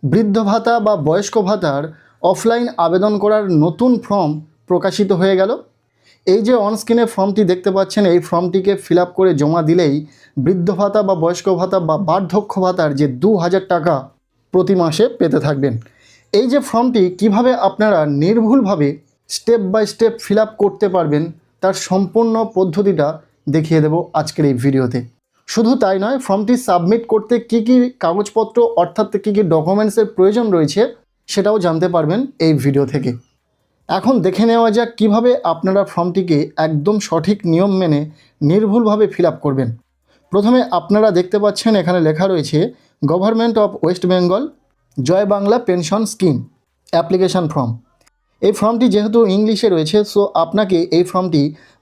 বৃদ্ধ ভাতা বা বয়স্ক ভাতার অফলাইন আবেদন করার নতুন ফর্ম প্রকাশিত হয়ে গেল। এই যে অনস্ক্রিনে ফর্মটি দেখতে পাচ্ছেন, এই ফর্মটিকে ফিল আপ করে জমা দিলেই বৃদ্ধ ভাতা বা বয়স্ক ভাতা বা বার্ধক্য ভাতার যে 2000 টাকা প্রতি মাসে পেতে থাকবেন। এই যে ফর্মটি কিভাবে আপনারা নির্ভুলভাবে step by step fill up করতে পারবেন তার সম্পূর্ণ পদ্ধতিটা দেখিয়ে দেব আজকের এই ভিডিওতে। শুধু তাই নয়, ফর্মটি সাবমিট করতে কি কি কাগজপত্র অর্থাৎ কি কি ডকুমেন্টসের প্রয়োজন রয়েছে সেটাও জানতে পারবেন এই ভিডিও থেকে। এখন দেখে নেওয়া যাক কীভাবে আপনারা ফর্মটিকে একদম সঠিক নিয়ম মেনে নির্ভুলভাবে ফিল আপ করবেন। প্রথমে আপনারা দেখতে পাচ্ছেন এখানে লেখা রয়েছে government of West Bengal Joy Bangla pension scheme application form. এই ফর্মটি যেহেতু ইংলিশে রয়েছে, সো আপনাকে এই ফর্মটি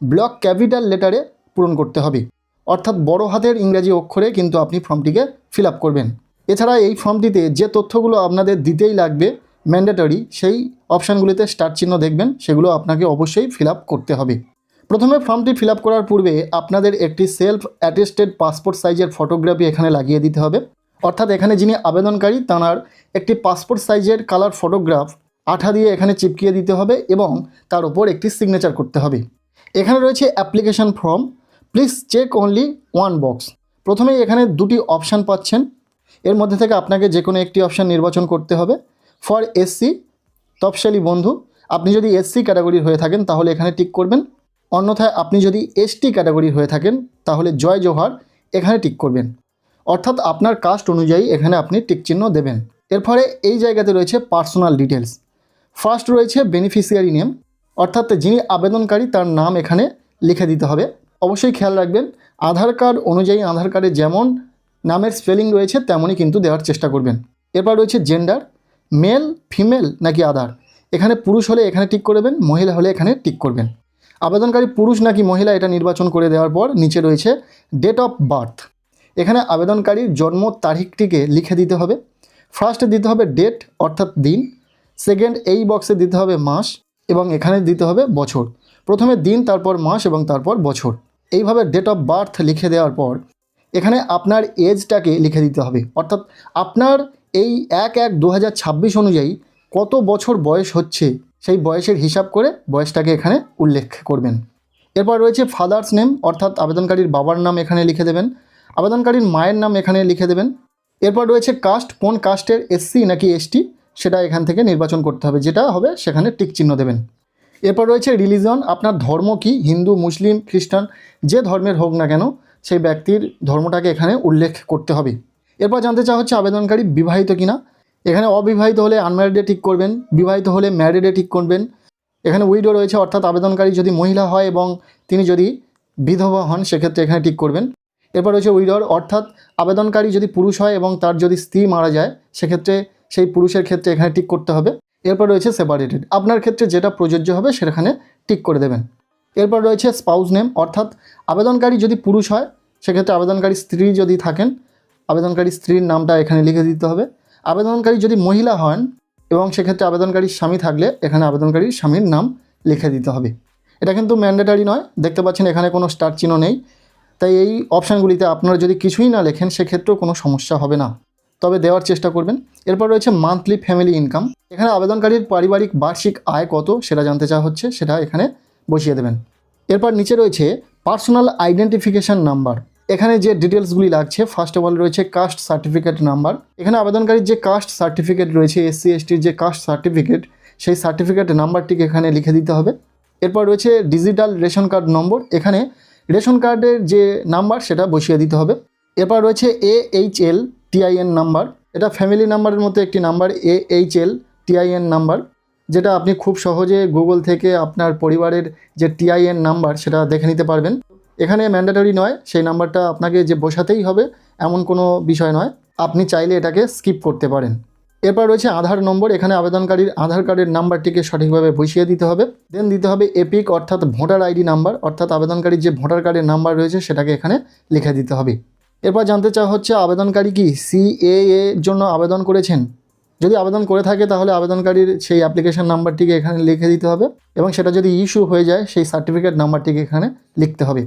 ব্লক ক্যাপিটাল লেটারে পূরণ করতে হবে, অর্থাৎ বড় হাতের ইংরাজি অক্ষরে কিন্তু আপনি ফর্মটিকে ফিল আপ করবেন। এছাড়া এই ফর্মটিতে যে তথ্যগুলো আপনাদের দিতেই লাগবে ম্যান্ডেটরি, সেই অপশানগুলিতে স্টার চিহ্ন দেখবেন, সেগুলো আপনাকে অবশ্যই ফিল আপ করতে হবে। প্রথমে ফর্মটি ফিল আপ করার পূর্বে আপনাদের একটি সেলফ অ্যাটেস্টেড পাসপোর্ট সাইজের ফটোগ্রাফি এখানে লাগিয়ে দিতে হবে, অর্থাৎ এখানে যিনি আবেদনকারী তাঁর একটি পাসপোর্ট সাইজের কালার ফটোগ্রাফ আঠা দিয়ে এখানে চিপকিয়ে দিতে হবে এবং তার উপর একটি সিগনেচার করতে হবে। এখানে রয়েছে application form, please check only one box. প্রথমেই এখানে দুটি অপশান পাচ্ছেন, এর মধ্যে থেকে আপনাকে যে কোনো একটি অপশান নির্বাচন করতে হবে। ফর এসসি তফসিলি বন্ধু, আপনি যদি এসসি ক্যাটাগরির হয়ে থাকেন তাহলে এখানে টিক করবেন, অন্যথায় আপনি যদি এসটি ক্যাটাগরির হয়ে থাকেন তাহলে জয় জোহার এখানে টিক করবেন, অর্থাৎ আপনার কাস্ট অনুযায়ী এখানে আপনি টিক চিহ্ন দেবেন। এরপরে এই জায়গাতে রয়েছে পার্সোনাল ডিটেলস। ফার্স্ট রয়েছে বেনিফিশিয়ারি নেম, অর্থাৎ যিনি আবেদনকারী তার নাম এখানে লিখে দিতে হবে। অবশ্যই খেয়াল রাখবেন আধার কার্ড অনুযায়ী আধার কার্ডে যেমন নামের স্পেলিং রয়েছে তেমনই কিন্তু দেওয়ার চেষ্টা করবেন। এরপর রয়েছে জেন্ডার, মেল ফিমেল নাকি আদার, এখানে পুরুষ হলে এখানে টিক করবেন, মহিলা হলে এখানে টিক করবেন। আবেদনকারী পুরুষ নাকি মহিলা এটা নির্বাচন করে দেওয়ার পর নিচে রয়েছে ডেট অফ বার্থ, এখানে আবেদনকারীর জন্ম তারিখটিকে লিখে দিতে হবে। ফার্স্টে দিতে হবে ডেট অর্থাৎ দিন, সেকেন্ড এই বক্সে দিতে হবে মাস এবং এখানে দিতে হবে বছর। প্রথমে দিন, তারপর মাস এবং তারপর বছর। এইভাবে ডেট অফ বার্থ লিখে দেওয়ার পর এখানে আপনার এজটাকে লিখে দিতে হবে, অর্থাৎ আপনার এই 1/1/2026 অনুযায়ী কত বছর বয়স হচ্ছে সেই বয়সের হিসাব করে বয়সটাকে এখানে উল্লেখ করবেন। এরপর রয়েছে ফাদার্স নেম, অর্থাৎ আবেদনকারীর বাবার নাম এখানে লিখে দেবেন, আবেদনকারীর মায়ের নাম এখানে লিখে দেবেন। এরপর রয়েছে কাস্ট, কোন কাস্টের এসসি নাকি এসটি সেটা এখান থেকে নির্বাচন করতে হবে, যেটা হবে সেখানে টিক চিহ্ন দেবেন। এরপর রয়েছে রিলিজন, আপনার ধর্ম কি, হিন্দু মুসলিম খ্রিস্টান যে ধর্মের হোক না কেন সেই ব্যক্তির ধর্মটাকে এখানে উল্লেখ করতে হবে। এরপর জানতে চাওয়া হচ্ছে আবেদনকারী বিবাহিত কিনা, এখানে অবিবাহিত হলে আনম্যারিডে টিক করবেন, বিবাহিত হলে ম্যারিডে টিক করবেন। এখানে উইডো রয়েছে, অর্থাৎ আবেদনকারী যদি মহিলা হয় এবং তিনি যদি বিধবা হন সেক্ষেত্রে এখানে টিক করবেন। এরপর রয়েছে উইডোর, অর্থাৎ আবেদনকারী যদি পুরুষ হয় এবং তার যদি স্ত্রী মারা যায় সেক্ষেত্রে সেই পুরুষের ক্ষেত্রে এখানে টিক করতে হবে। এরপর রয়েছে সেপারেটেড, আপনার ক্ষেত্রে যেটা প্রযোজ্য হবে সেখানে টিক করে দেবেন। এরপর রয়েছে স্পাউস নেম, অর্থাৎ আবেদনকারী যদি পুরুষ হয় সেক্ষেত্রে আবেদনকারী স্ত্রী যদি থাকেন আবেদনকারী স্ত্রীর নামটা এখানে লিখে দিতে হবে। আবেদনকারী যদি মহিলা হন এবং সেক্ষেত্রে আবেদনকারীর স্বামী থাকলে এখানে আবেদনকারীর স্বামীর নাম লিখে দিতে হবে। এটা কিন্তু ম্যান্ডেটারি নয়, দেখতে পাচ্ছেন এখানে কোনো স্টার চিহ্ন নেই, তাই এই অপশানগুলিতে আপনারা যদি কিছুই না লেখেন সেক্ষেত্রেও কোনো সমস্যা হবে না, তবে দেওয়ার চেষ্টা করবেন। এরপর রয়েছে মান্থলি ফ্যামিলি ইনকাম, এখানে আবেদনকারীর পারিবারিক বার্ষিক আয় কত সেটা জানতে চাওয়া হচ্ছে, সেটা এখানে বসিয়ে দেবেন। এরপর নিচে রয়েছে পার্সোনাল আইডেন্টিফিকেশান নাম্বার, এখানে যে ডিটেলসগুলি লাগছে ফার্স্ট অফ অল রয়েছে কাস্ট সার্টিফিকেট নাম্বার, এখানে আবেদনকারীর যে কাস্ট সার্টিফিকেট রয়েছে এসসি এসটির যে কাস্ট সার্টিফিকেট সেই সার্টিফিকেট নাম্বারটিকে এখানে লিখে দিতে হবে। এরপর রয়েছে ডিজিটাল রেশন কার্ড নম্বর, এখানে রেশন কার্ডের যে নাম্বার সেটা বসিয়ে দিতে হবে। এরপর রয়েছে AHL TIN নাম্বার, এটা ফ্যামিলি নাম্বারের মতো একটি নাম্বার, AHL TIN নাম্বার, যেটা আপনি খুব সহজে গুগল থেকে আপনার পরিবারের যে TIN নাম্বার সেটা দেখে নিতে পারবেন। এখানে ম্যান্ডেটরি নয়, সেই নাম্বারটা আপনাকে যে বসাতেই হবে এমন কোনো বিষয় নয়, আপনি চাইলে এটাকে স্কিপ করতে পারেন। এরপর রয়েছে আধার নম্বর, এখানে আবেদনকারীর আধার কার্ডের নাম্বারটিকে সঠিকভাবে বসিয়ে দিতে হবে। দেন দিতে হবে এপিক অর্থাৎ ভোটার আইডি নাম্বার, অর্থাৎ আবেদনকারীর যে ভোটার কার্ডের নাম্বার রয়েছে সেটাকে এখানে লিখে দিতে হবে। এরপর জানতে চাওয়া হচ্ছে আবেদনকারী কি CAA জন্য আবেদন করেছেন, যদি আবেদন করে থাকে তাহলে আবেদনকারীর সেই অ্যাপ্লিকেশন নাম্বারটিকে এখানে লিখে দিতে হবে এবং সেটা যদি ইস্যু হয়ে যায় সেই সার্টিফিকেট নাম্বারটিকে এখানে লিখতে হবে।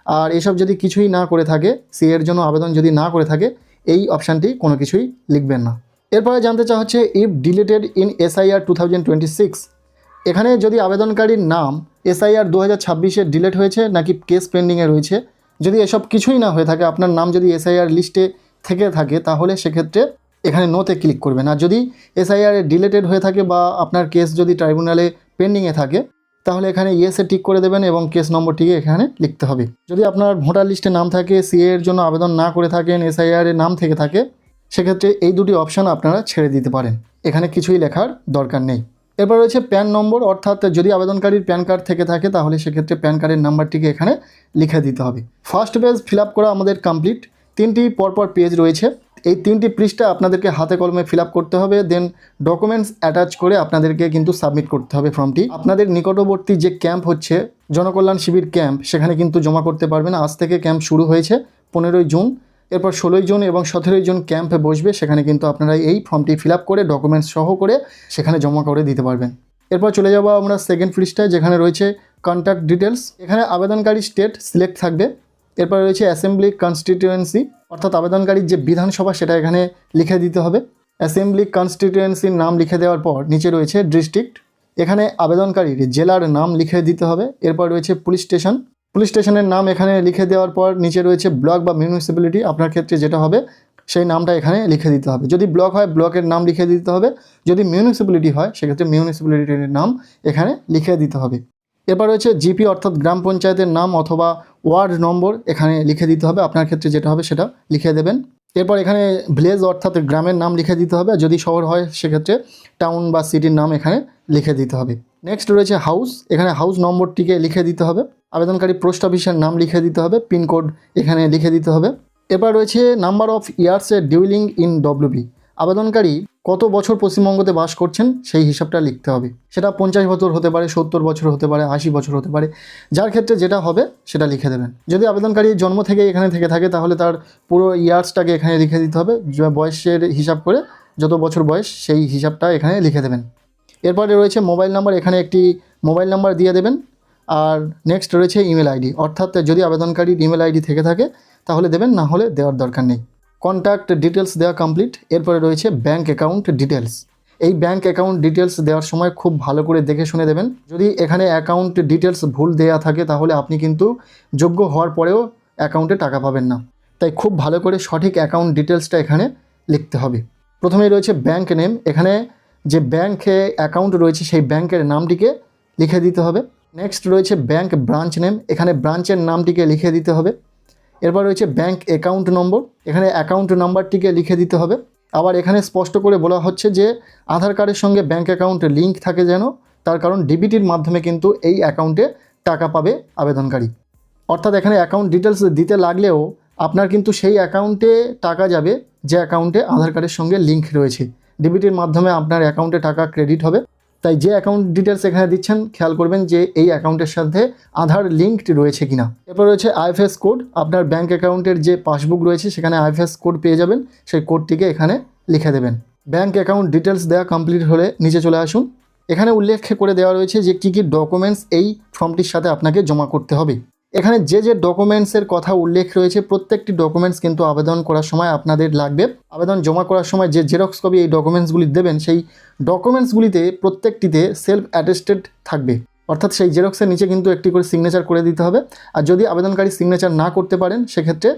আর এসব যদি কিছুই না করে থাকে, CA এর জন্য আবেদন যদি না করে থাকে এই অপশানটি কোনো কিছুই লিখবেন না। এরপরে জানতে চাওয়া হচ্ছে ইফ ডিলিটেড ইন SIR 2026, এখানে যদি আবেদনকারীর নাম SIR 2026-এ ডিলিট হয়েছে নাকি কেস পেন্ডিংয়ে রয়েছে, যদি এসব কিছুই না হয়ে থাকে, আপনার নাম যদি SIR লিস্টে থেকে থাকে, তাহলে সেক্ষেত্রে এখানে নোতে ক্লিক করবেন। আর যদি SIR ডিলিটেড হয়ে থাকে বা আপনার কেস যদি ট্রাইব্যুনালে পেন্ডিংয়ে থাকে, তাহলে এখানে ইয়েসে টিক করে দেবেন এবং কেস নম্বরটিকে এখানে লিখতে হবে। যদি আপনার ভোটার লিস্টে নাম থাকে, CA এর জন্য আবেদন না করে থাকেন, SIR এর নাম থেকে থাকে, সেক্ষেত্রে এই দুটি অপশান আপনারা ছেড়ে দিতে পারেন, এখানে কিছুই লেখার দরকার নেই। এরপর রয়েছে প্যান নম্বর, অর্থাৎ যদি আবেদনকারীর প্যান কার্ড থেকে থাকে তাহলে সেক্ষেত্রে প্যান কার্ডের নাম্বারটিকে এখানে লিখে দিতে হবে। ফার্স্ট পেজ ফিল আপ করা আমাদের কমপ্লিট। 3টি পরপর পেজ রয়েছে, এই 3টি পৃষ্ঠা আপনাদেরকে হাতে কলমে ফিল আপ করতে হবে, দেন ডকুমেন্টস অ্যাটাচ করে আপনাদেরকে কিন্তু সাবমিট করতে হবে ফর্মটি। আপনাদের নিকটবর্তী যে ক্যাম্প হচ্ছে জনকল্যাণ শিবির ক্যাম্প, সেখানে কিন্তু জমা করতে পারবেন। আজ থেকে ক্যাম্প শুরু হয়েছে 15ই জুন, এরপর 16ই জুন এবং 17ই জুন ক্যাম্পে বসবে, সেখানে কিন্তু আপনারা এই ফর্মটি ফিল আপ করে ডকুমেন্টস সহ করে সেখানে জমা করে দিতে পারবেন। এরপর চলে যাব আমরা সেকেন্ড পৃষ্ঠায়, যেখানে রয়েছে কন্ট্যাক্ট ডিটেলস। এখানে আবেদনকারী স্টেট সিলেক্ট থাকবে। এরপর রয়েছে অ্যাসেম্বলি কনস্টিটিউয়েন্সি, অর্থাৎ আবেদনকারীর যে বিধানসভা সেটা এখানে লিখে দিতে হবে। অ্যাসেম্বলি কনস্টিটিউয়েন্সির নাম লিখে দেওয়ার পর নিচে রয়েছে ডিস্ট্রিক্ট, এখানে আবেদনকারীর জেলার নাম লিখে দিতে হবে। এরপর রয়েছে পুলিশ স্টেশন, পুলিশ স্টেশনের নাম এখানে লিখে দেওয়ার পর নিচে রয়েছে ব্লক বা মিউনিসিপ্যালিটি, আপনার ক্ষেত্রে যেটা হবে সেই নামটা এখানে লিখে দিতে হবে। যদি ব্লক হয় ব্লকের নাম লিখে দিতে হবে, যদি মিউনিসিপ্যালিটি হয় সেক্ষেত্রে মিউনিসিপ্যালিটির নাম এখানে লিখে দিতে হবে। এরপর রয়েছে জিপি, অর্থাৎ গ্রাম পঞ্চায়েতের নাম অথবা ওয়ার্ড নম্বর এখানে লিখে দিতে হবে, আপনার ক্ষেত্রে যেটা হবে সেটা লিখে দেবেন। এরপর এখানে ভিলেজ অর্থাৎ গ্রামের নাম লিখে দিতে হবে, যদি শহর হয় সেক্ষেত্রে টাউন বা সিটির নাম এখানে লিখে দিতে হবে। নেক্সট রয়েছে হাউস, এখানে হাউস নম্বরটিকে লিখে দিতে হবে। আবেদনকারী পোস্ট অফিসের নাম লিখে দিতে হবে, পিনকোড এখানে লিখে দিতে হবে। এরপর রয়েছে নাম্বার অফ ইয়ার্সের ডিউলিং ইন WB, আবেদনকারী কত বছর পশ্চিমবঙ্গতে বাস করছেন সেই হিসাবটা লিখতে হবে। সেটা 50 বছর হতে পারে, 70 বছর হতে পারে, 80 বছর হতে পারে, যার ক্ষেত্রে যেটা হবে সেটা লিখে দেবেন। যদি আবেদনকারী জন্ম থেকে এখানে থেকে থাকে তাহলে তার পুরো ইয়ার্সটাকে এখানে লিখে দিতে হবে, বয়সের হিসাব করে যত বছর বয়স সেই হিসাবটা এখানে লিখে দেবেন। এরপরে রয়েছে মোবাইল নাম্বার, এখানে একটি মোবাইল নাম্বার দিয়ে দেবেন। আর নেক্সট রয়েছে ইমেল আইডি, অর্থাৎ যদি আবেদনকারীর ইমেল আইডি থেকে থাকে তাহলে দেবেন, না হলে দেওয়ার দরকার নেই। কন্ট্যাক্ট ডিটেলস দেওয়া কমপ্লিট। এরপরে রয়েছে ব্যাঙ্ক অ্যাকাউন্ট ডিটেলস, এই ব্যাঙ্ক অ্যাকাউন্ট ডিটেলস দেওয়ার সময় খুব ভালো করে দেখে শুনে দেবেন। যদি এখানে অ্যাকাউন্ট ডিটেলস ভুল দেওয়া থাকে তাহলে আপনি কিন্তু যোগ্য হওয়ার পরেও অ্যাকাউন্টে টাকা পাবেন না, তাই খুব ভালো করে সঠিক অ্যাকাউন্ট ডিটেলসটা এখানে লিখতে হবে। প্রথমেই রয়েছে ব্যাঙ্ক নেম, এখানে যে ব্যাঙ্কে অ্যাকাউন্ট রয়েছে সেই ব্যাঙ্কের নামটিকে লিখে দিতে হবে। নেক্সট রয়েছে ব্যাঙ্ক ব্রাঞ্চ নেম, এখানে ব্রাঞ্চের নামটিকে লিখে দিতে হবে। এরপর রয়েছে ব্যাঙ্ক অ্যাকাউন্ট নম্বর, এখানে অ্যাকাউন্ট নাম্বারটিকে লিখে দিতে হবে। আবার এখানে স্পষ্ট করে বলা হচ্ছে যে আধার কার্ডের সঙ্গে ব্যাঙ্ক অ্যাকাউন্ট লিঙ্ক থাকে যেন, তার কারণ ডিবিটির মাধ্যমে কিন্তু এই অ্যাকাউন্টে টাকা পাবে আবেদনকারী। অর্থাৎ এখানে অ্যাকাউন্ট ডিটেলস দিতে লাগলেও আপনার কিন্তু সেই অ্যাকাউন্টে টাকা যাবে যে অ্যাকাউন্টে আধার কার্ডের সঙ্গে লিঙ্ক রয়েছে, ডিবিটির মাধ্যমে আপনার অ্যাকাউন্টে টাকা ক্রেডিট হবে। তাই যে অ্যাকাউন্ট ডিটেলস এখানে দিচ্ছেন খেয়াল করবেন যে এই অ্যাকাউন্টের সাথে আধার লিঙ্কড রয়েছে কিনা। এরপর রয়েছে IFS কোড, আপনার ব্যাঙ্ক অ্যাকাউন্টের যে পাসবুক রয়েছে সেখানে IFS কোড পেয়ে যাবেন, সেই কোডটিকে এখানে লিখে দেবেন। ব্যাঙ্ক অ্যাকাউন্ট ডিটেলস দেওয়া কমপ্লিট হলে নিচে চলে আসুন। এখানে উল্লেখ করে দেওয়া রয়েছে যে কী কী ডকুমেন্টস এই ফর্মটির সাথে আপনাকে জমা করতে হবে। এখানে যে যে ডকুমেন্টসের কথা উল্লেখ রয়েছে প্রত্যেকটি ডকুমেন্টস কিন্তু আবেদন করার সময় আপনাদের লাগবে। আবেদন জমা করার সময় যে জেরক্স কপি এই ডকুমেন্টসগুলি দেবেন সেই ডকুমেন্টসগুলিতে প্রত্যেকটিতে সেলফ অ্যাটেস্টেড থাকবে, অর্থাৎ সেই জেরক্সের নিচে কিন্তু একটি করে সিগনেচার করে দিতে হবে। আর যদি আবেদনকারী সিগনেচার না করতে পারেন সেক্ষেত্রে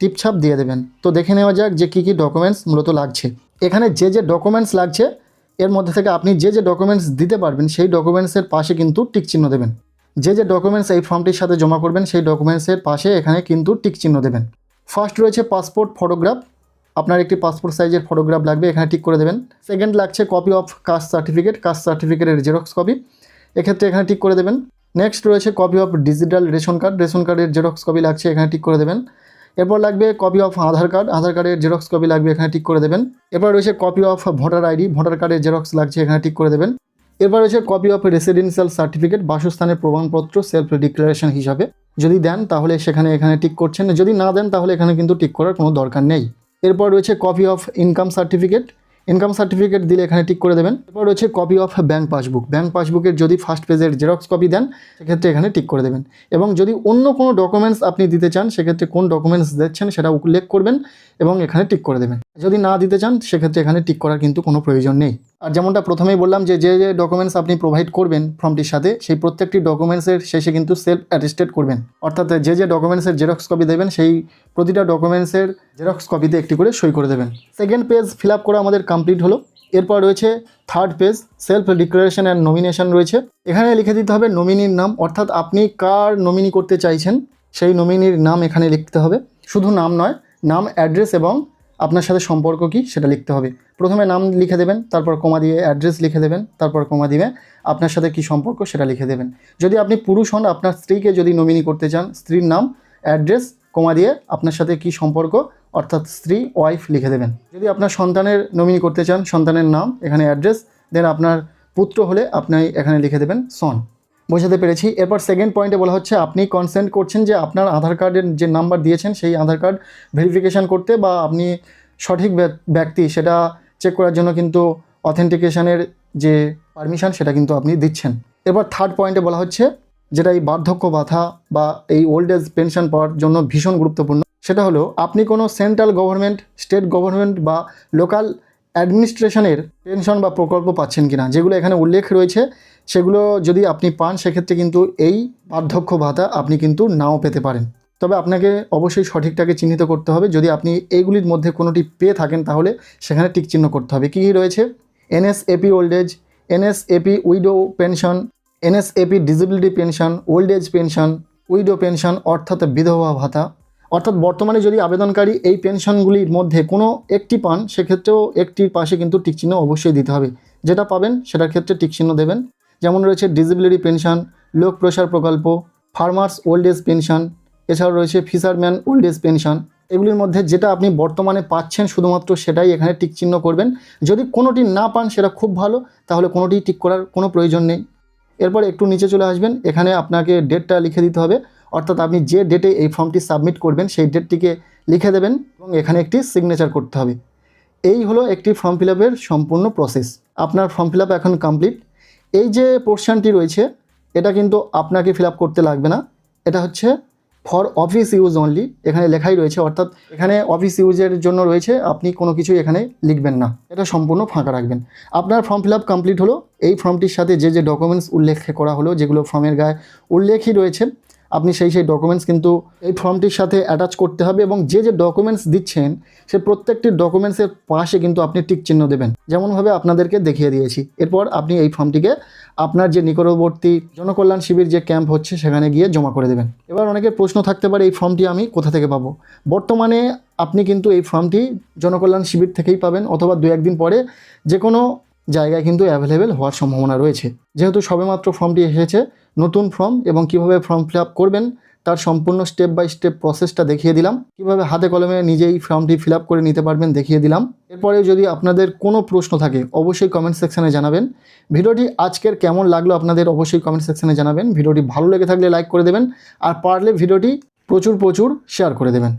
টিপছাপ দিয়ে দেবেন। তো দেখে নেওয়া যাক যে কী কী ডকুমেন্টস মূলত লাগছে। এখানে যে যে ডকুমেন্টস লাগছে এর মধ্যে থেকে আপনি যে যে ডকুমেন্টস দিতে পারবেন সেই ডকুমেন্টসের পাশে কিন্তু টিক চিহ্ন দেবেন। যে যে ডকুমেন্টস এই ফর্মটির সাথে জমা করবেন সেই ডকুমেন্টসের পাশে এখানে কিন্তু টিক চিহ্ন দেবেন। ফার্স্ট রয়েছে পাসপোর্ট ফটোগ্রাফ, আপনার একটি পাসপোর্ট সাইজের ফটোগ্রাফ লাগবে, এখানে টিক করে দেবেন। সেকেন্ড লাগছে copy of caste certificate, caste সার্টিফিকেটের জেরক্স কপি, এক্ষেত্রে এখানে টিক করে দেবেন। নেক্সট রয়েছে copy of digital ration card, ration কার্ডের জেরক্স কপি লাগছে, এখানে টিক করে দেবেন। এরপর লাগবে copy of Aadhaar card, Aadhaar কার্ডের জেরক্স কপি লাগবে, এখানে টিক করে দেবেন। এরপর রয়েছে copy of voter ID, voter কার্ডের জেরক্স লাগছে, এখানে টিক করে দেবেন। এরপর রয়েছে কপি অফ রেসিডেন্সিয়াল সার্টিফিকেট, বাসস্থানের প্রমাণপত্র সেলফ ডিক্লারেশন হিসাবে, যদি দেন তাহলে এখানে টিক করছেন, যদি না দেন তাহলে এখানে কিন্তু টিক করার কোনো দরকার নেই। এরপর রয়েছে copy of income certificate, income certificate দিলে এখানে টিক করে দেবেন। এরপর রয়েছে copy of bank passbook. Bank পাসবুকের যদি ফার্স্ট পেজের জেরক্স কপি দেন সেক্ষেত্রে এখানে টিক করে দেবেন। এবং যদি অন্য কোনো ডকুমেন্টস আপনি দিতে চান সেক্ষেত্রে কোন ডকুমেন্টস দিচ্ছেন সেটা উল্লেখ করবেন এবং এখানে টিক করে দেবেন। যদি না দিতে চান সেক্ষেত্রে এখানে টিক করার কিন্তু কোনো প্রয়োজন নেই। আর যেমনটা প্রথমেই বললাম যে যে ডকুমেন্টস আপনি প্রোভাইড করবেন ফর্মটির সাথে সেই প্রত্যেকটি ডকুমেন্টসের শেষে কিন্তু সেলফ অ্যাটেস্টেড করবেন, অর্থাৎ যে ডকুমেন্টসের জেরক্স কপি দেবেন সেই প্রতিটা ডকুমেন্টসের জেরক্স কপিতে একটি করে সই করে দেবেন। সেকেন্ড পেজ ফিল আপ করা আমাদের কমপ্লিট হলো। এরপর রয়েছে third page self declaration and nomination রয়েছে। এখানে লিখে দিতে হবে নমিনির নাম, অর্থাৎ আপনি কার নমিনি করতে চাইছেন সেই নমিনির নাম এখানে লিখতে হবে। শুধু নাম নয়, নাম, অ্যাড্রেস এবং আপনার সাথে সম্পর্ক কী সেটা লিখতে হবে। প্রথমে নাম লিখে দেবেন, তারপর কমা দিয়ে অ্যাড্রেস লিখে দেবেন, তারপর কমা দিয়ে আপনার সাথে কী সম্পর্ক সেটা লিখে দেবেন। যদি আপনি পুরুষ হন, আপনার স্ত্রীকে যদি নমিনি করতে চান, স্ত্রীর নাম, অ্যাড্রেস, কমা দিয়ে আপনার সাথে কী সম্পর্ক অর্থাৎ স্ত্রী, ওয়াইফ লিখে দেবেন। যদি আপনার সন্তানের নমিনি করতে চান, সন্তানের নাম, এখানে অ্যাড্রেস, দেন আপনার পুত্র হলে আপনি এখানে লিখে দেবেন সন। বোঝাতে পেরেছি। এরপর সেকেন্ড পয়েন্টে বলা হচ্ছে আপনি কনসেন্ট করছেন যে আপনার আধার কার্ডের যে নাম্বার দিয়েছেন সেই আধার কার্ড ভেরিফিকেশান করতে, বা আপনি সঠিক ব্যক্তি সেটা চেক করার জন্য কিন্তু অথেন্টিকেশনের যে পারমিশন সেটা কিন্তু আপনি দিচ্ছেন। এরপর থার্ড পয়েন্টে বলা হচ্ছে যেটা এই বার্ধক্য ভাতা বা এই ওল্ড এজ পেনশন পাওয়ার জন্য ভীষণ গুরুত্বপূর্ণ, সেটা হলো আপনি কোনো সেন্ট্রাল গভর্নমেন্ট, স্টেট গভর্নমেন্ট বা লোকাল অ্যাডমিনিস্ট্রেশনের পেনশন বা প্রকল্প পাচ্ছেন কিনা, যেগুলো এখানে উল্লেখ রয়েছে সেগুলো যদি আপনি পান সেক্ষেত্রে কিন্তু এই বার্ধক্য ভাতা আপনি কিন্তু নাও পেতে পারেন। তবে আপনাকে অবশ্যই সঠিকটাকে চিহ্নিত করতে হবে। যদি আপনি এইগুলির মধ্যে কোনোটি পেয়ে থাকেন তাহলে সেখানে টিক চিহ্ন করতে হবে। কী কী রয়েছে? NSAP old age, NSAP widow pension, NSAP disability pension, old age pension, widow pension অর্থাৎ বিধবা ভাতা। অর্থাৎ বর্তমানে যদি আবেদনকারী এই পেনশনগুলির মধ্যে কোনো একটি পান সেক্ষেত্রেও একটির পাশে কিন্তু টিক চিহ্ন অবশ্যই দিতে হবে। যেটা পাবেন সেটার ক্ষেত্রে টিক চিহ্ন দেবেন। যেমন রয়েছে ডিসেবিলিটি পেনশন, লোক প্রসার প্রকল্প, ফার্মার্স ওল্ড এজ পেনশন, এছাড়াও রয়েছে ফিশারম্যান ওল্ড এজ পেনশন। এগুলির মধ্যে যেটা আপনি বর্তমানে পাচ্ছেন শুধুমাত্র সেটাই এখানে টিক চিহ্ন করবেন। যদি কোনোটি না পান সেটা খুব ভালো, তাহলে কোনোটি টিক করার কোনো প্রয়োজন নেই। এরপর একটু নিচে চলে আসবেন, এখানে আপনাকে ডেটটা লিখে দিতে হবে, অর্থাৎ আপনি যে ডেটে এই ফর্মটি সাবমিট করবেন সেই ডেটটিকে লিখে দেবেন এবং এখানে একটি সিগনেচার করতে হবে। এই হলো একটি ফর্ম ফিল আপের সম্পূর্ণ প্রসেস। আপনার ফর্ম ফিল আপ এখন কমপ্লিট। এই যে পোর্শনটি রয়েছে এটা কিন্তু আপনাকে ফিল আপ করতে লাগবে না, এটা হচ্ছে ফর অফিস ইউজ অনলি, এখানে লেখাই রয়েছে, অর্থাৎ এখানে অফিস ইউজের জন্য রয়েছে, আপনি কোনো কিছুই এখানে লিখবেন না, এটা সম্পূর্ণ ফাঁকা রাখবেন। আপনার ফর্ম ফিল আপ কমপ্লিট হলো। এই ফর্মটির সাথে যে ডকুমেন্টস উল্লেখ করা হলো, যেগুলো ফর্মের গায়ে উল্লেখই রয়েছে, আপনি সেই ডকুমেন্টস কিন্তু এই ফর্মটির সাথে অ্যাটাচ করতে হবে এবং যে ডকুমেন্টস দিচ্ছেন সে প্রত্যেকটি ডকুমেন্টসের পাশে কিন্তু আপনি টিক চিহ্ন দেবেন, যেমনভাবে আপনাদেরকে দেখিয়ে দিয়েছি। এরপর আপনি এই ফর্মটিকে আপনার যে নিকটবর্তী জনকল্যাণ শিবির যে ক্যাম্প হচ্ছে সেখানে গিয়ে জমা করে দেবেন। এবার অনেকের প্রশ্ন থাকতে পারে এই ফর্মটি আমি কোথা থেকে পাবো। বর্তমানে আপনি কিন্তু এই ফর্মটি জনকল্যাণ শিবির থেকেই পাবেন, অথবা 2-1 দিন পরে যে কোনো জায়গায় কিন্তু অ্যাভেলেবেল হওয়ার সম্ভাবনা রয়েছে। যেহেতু সবেমাত্র ফর্মটি এসেছে, নতুন ফর্ম, এবং কিভাবে ফর্ম ফিল আপ করবেন তার সম্পূর্ণ স্টেপ বাই স্টেপ প্রসেসটা দেখিয়ে দিলাম। কিভাবে হাতে কলমে নিজেই ফর্মটি ফিল আপ করে নিতে পারবেন দেখিয়ে দিলাম। এরপরে যদি আপনাদের কোনো প্রশ্ন থাকে অবশ্যই কমেন্ট সেকশানে জানাবেন। ভিডিওটি আজকের কেমন লাগলো আপনাদের অবশ্যই কমেন্ট সেকশানে জানাবেন। ভিডিওটি ভালো লেগে থাকলে লাইক করে দেবেন, আর পারলে ভিডিওটি প্রচুর শেয়ার করে দেবেন।